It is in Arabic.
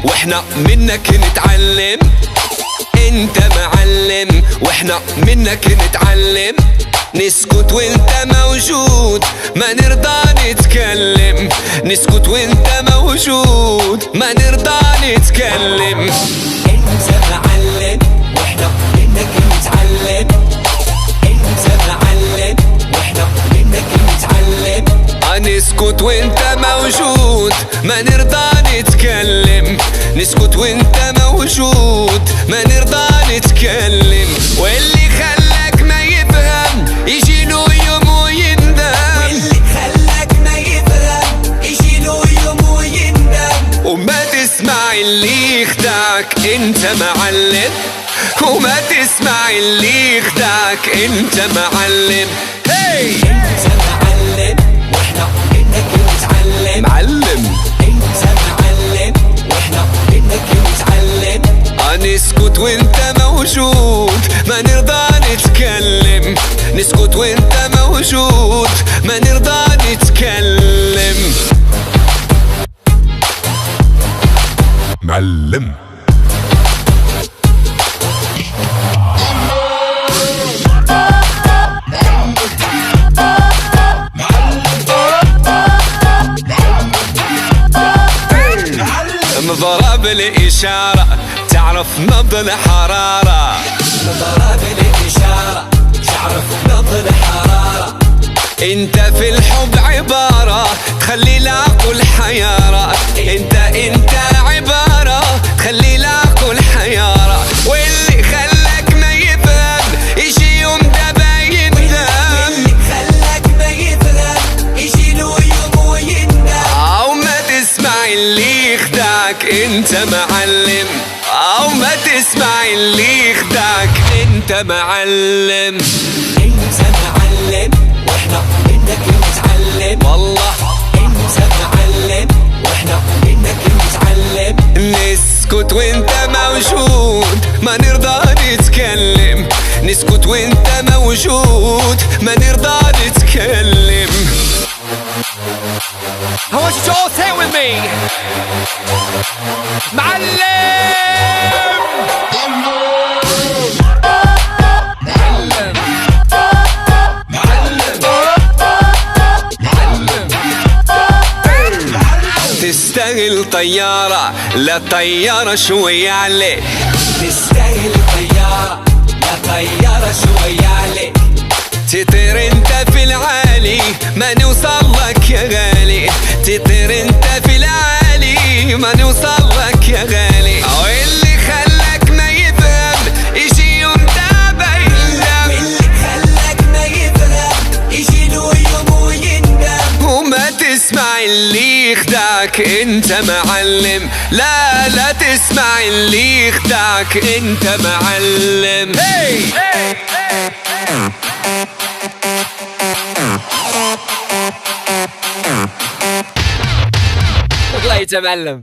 واحنا منك نتعلم. انت معلم واحنا منك نتعلم. نسكت وانت موجود ما نرضى نتكلم. نسكت وانت موجود ما نرضى نتكلم. انت معلم واحنا منك نتعلم. انت معلم واحنا منك نتعلم. نسكت وانت موجود ما نرضى نتكلم. نسكت وانت موجود ما نرضى نتكلم. واللي خلاك ما يفهم يجيله يوم ويندم. واللي خلاك ما يفهم يجيله يوم ويندم. وما تسمع اللي يخدعك انت معلم. وما تسمع اللي يخدعك انت معلم. هي انت معلم واحنا منك نتعلم. معلم انت معلم واحنا منك نتعلم. نسكت وانت موجود ما نرضى نتكلم. نسكت وانت موجود ما نرضى نتكلم. معلم مضرب الإشارة تعرف نبض الحرارة. مضرب الإشارة تعرف نبض الحرارة. انت في الحب عبارة تخلي العقل حيارة. انت عبارة تخلي العقل حيارة. واللي خلاك ما يفهم يجي يوم دابا يندم. واللي خلاك ما يفهم يجيله يوم ويندم. او ما تسمع اللي يخدعك انت معلم. او ما تسمع اللي يخدعك انت معلم. انت معلم واحنا منك نتعلم. والله انت معلم واحنا منك نتعلم. نسكت وانت موجود ما نرضى نتكلم. نسكت وانت موجود ما نرضى نتكلم. I want you to all say it with me. معلم تستاهل طيارة لا طيارة شوية عليك. تستاهل طيارة لا طيارة شوية عليك. تطير انت في العالي ما نوصل لك يا غالي. تطير انت في العالي ما نوصل لك يا غالي. واللي خلاك ما يفهم يجي يوم دابا يندم. واللي خلاك ما يفهم يجيله يوم ويندم. وما تسمع اللي يخدعك انت معلم. لا تسمع اللي يخدعك انت معلم. هي طلعت يا معلم.